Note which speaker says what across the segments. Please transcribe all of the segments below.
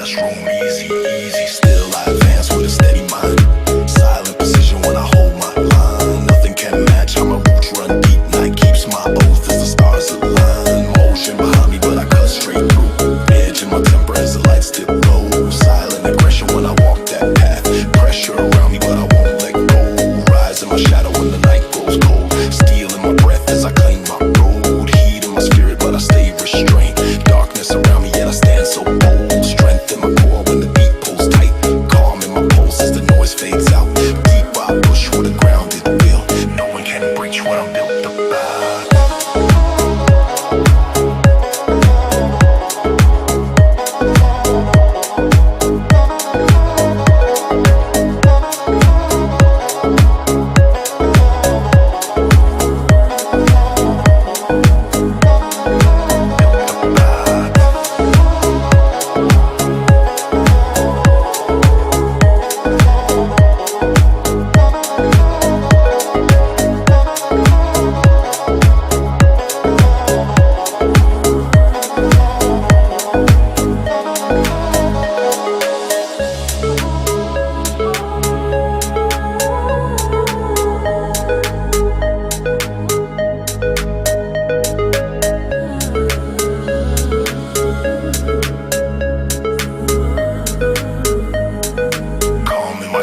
Speaker 1: chest room, easy, easy. Still I advance with a steady mind. Silent precision when I hold my line. Nothing can match how my roots run deep. Night keeps my oath as the stars align. Motion behind me, but I cut straight through. Edge in my temper as the lights dip low. Silent aggression when I walk that path. Pressure around me, but I won't let go. Rise in my shadow when the night grows cold. Steel in my breath as I claim my road. Heat in my spirit, but I stay restrained. Darkness around me, yet I stand so bold. Strength in my core when the beat pulls tight. Calm in my pulse as the noise fades out. Deep I push with a grounded feel. No one can breach what I'm built about.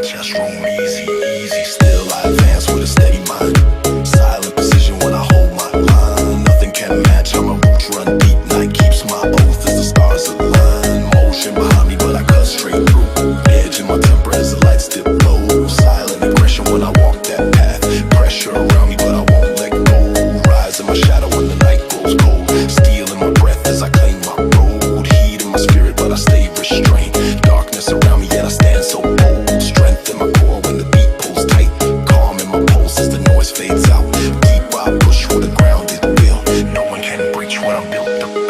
Speaker 1: Chest room, easy, easy. Still I advance with a steady mind. Silent precision when I hold my line. Nothing can match how my roots run deep. Night keeps my oath as the stars align. Motion behind me, but I cut straight through. Edge in my temper as the lights dip low. Silent aggression when I walk that path. Pressure around me, but I won't let go. Rise in my shadow when the night grows cold. Steel in my breath as I claim my road. Heat in my spirit, but I stay restrained. Darkness around me, yet I stand so bold. Strength in my core when the beat pulls tight. Calm in my pulse as the noise fades out. Deep I push with a grounded feel. No one can breach what I'm built about.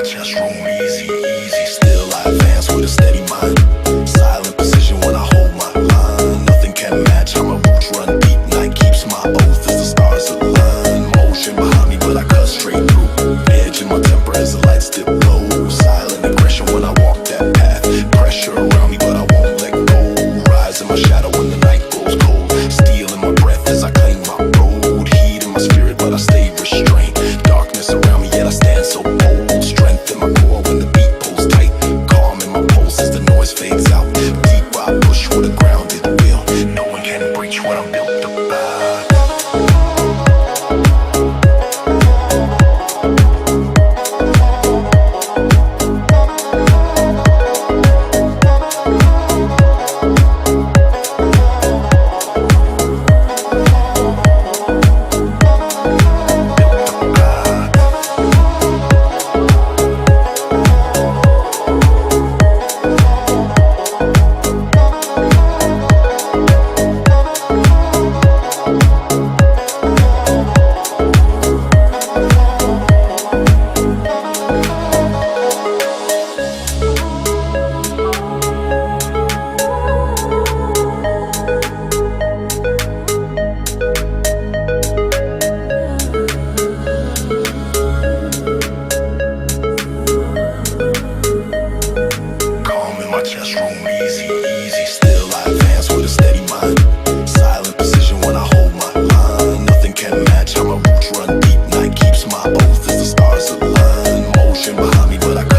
Speaker 1: Chest room, easy, easy. Still I advance with a steady mind. Silent precision when I hold my line. Nothing can match how my roots run deep. Night keeps my oath as the stars align. Motion behind me, but I cut straight through. Edge in my temper as the lights dip low. Silent aggression when I walk that path. Pressure around me, but I won't let go. Rise in my shadow when the night grows cold. Steel in my breath as I claim my road. Heat in my spirit, but I stay restrained. Darkness around me, yet I stand so bold. Strength in my core when the beat pulls tight. Calm in my pulse as the noise fades out. Deep I push with a grounded feel. No one can breach what I'm built about.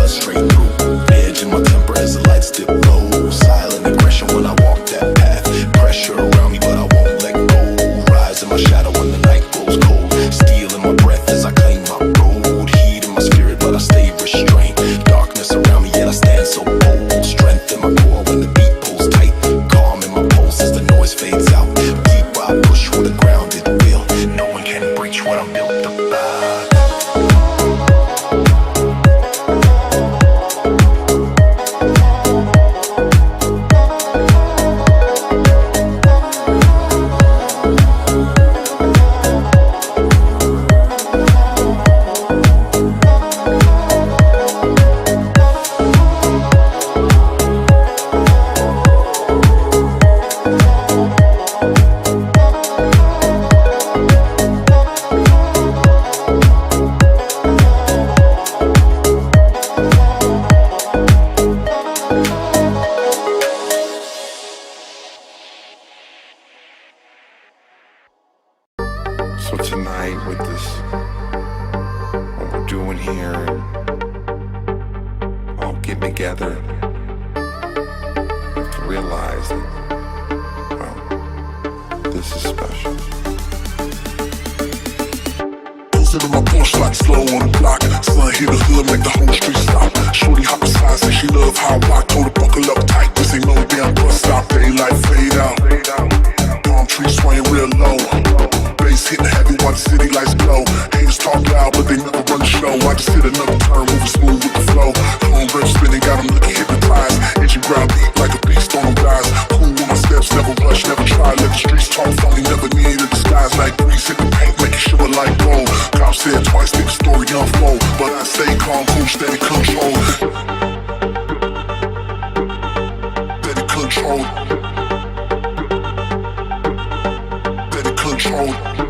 Speaker 1: Straight through, edge in my temper as the lights dip low. getting together to realize that, well, this is special. Posted on my porch like slow on the block. Sun hit the hood, make the whole street stop. Shorty hop aside, say she love how I rock. Told her buckle up tight, this ain't no damn bus stop. Daylight fade out, palm trees swaying real low. Bass hitting heavy while the city lights glow. Haters talk loud, but they never run the show. I just hit another turn, moving smooth with the flow. Home breath spinning, got them looking hypnotized. Engine ground beat like a beast on them guys. Cool with my steps, never rush, never try. Let the streets talk funny, never need a disguise. Like grease, hit the paint, make it shiver like gold. Cops said twice, think the story unfold. But I stay calm, cool, steady control. Steady control. Steady control. Steady control.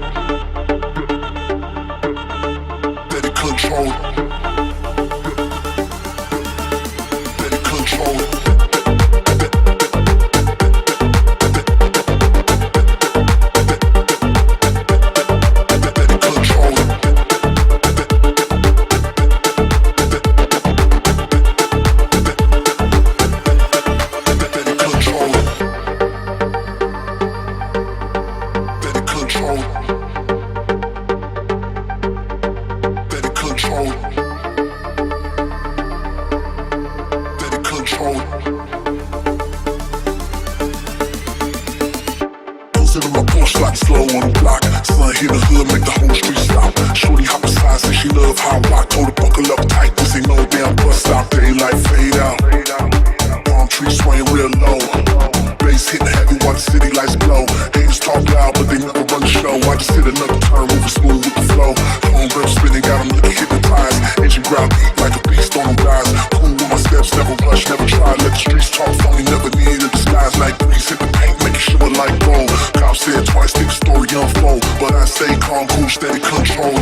Speaker 1: Steady control.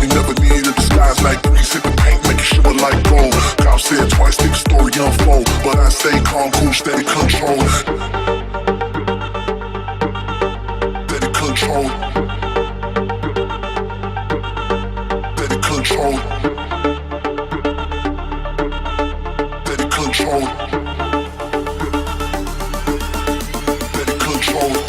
Speaker 2: Never need a disguise like grease, hit the paint, make it shimmer like gold. Cops said twice, think the story
Speaker 1: unfold, but I stay calm, cool, steady control. Steady control. Steady control. Steady control. Steady control.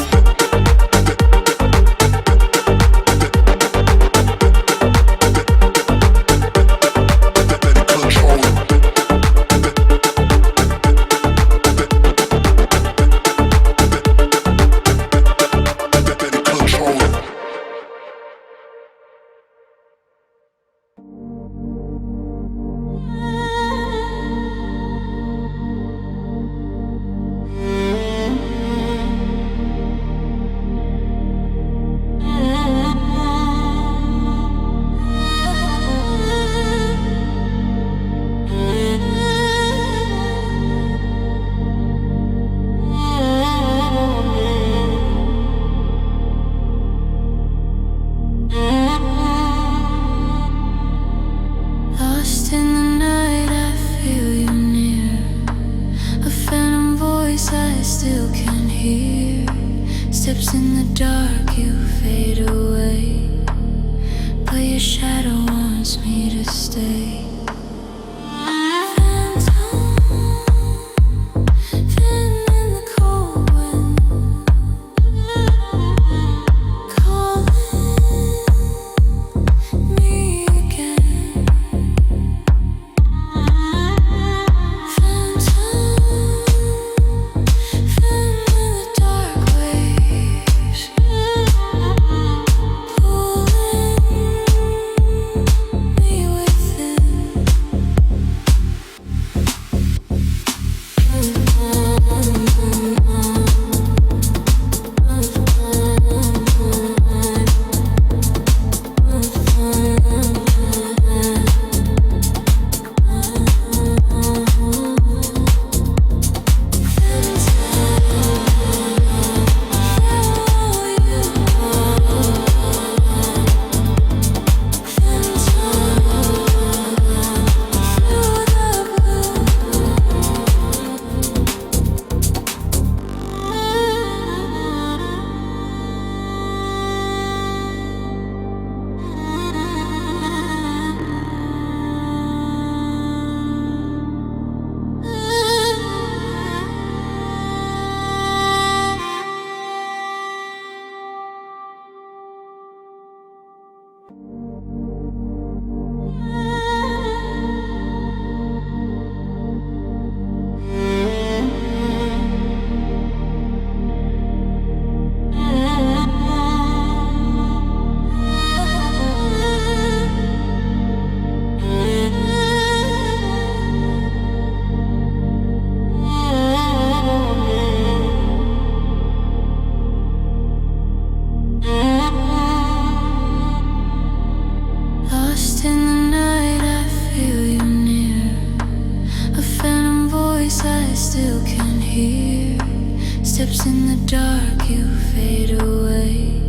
Speaker 2: Steps in the dark, you fade away,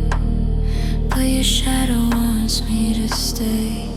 Speaker 2: but your shadow wants me to stay.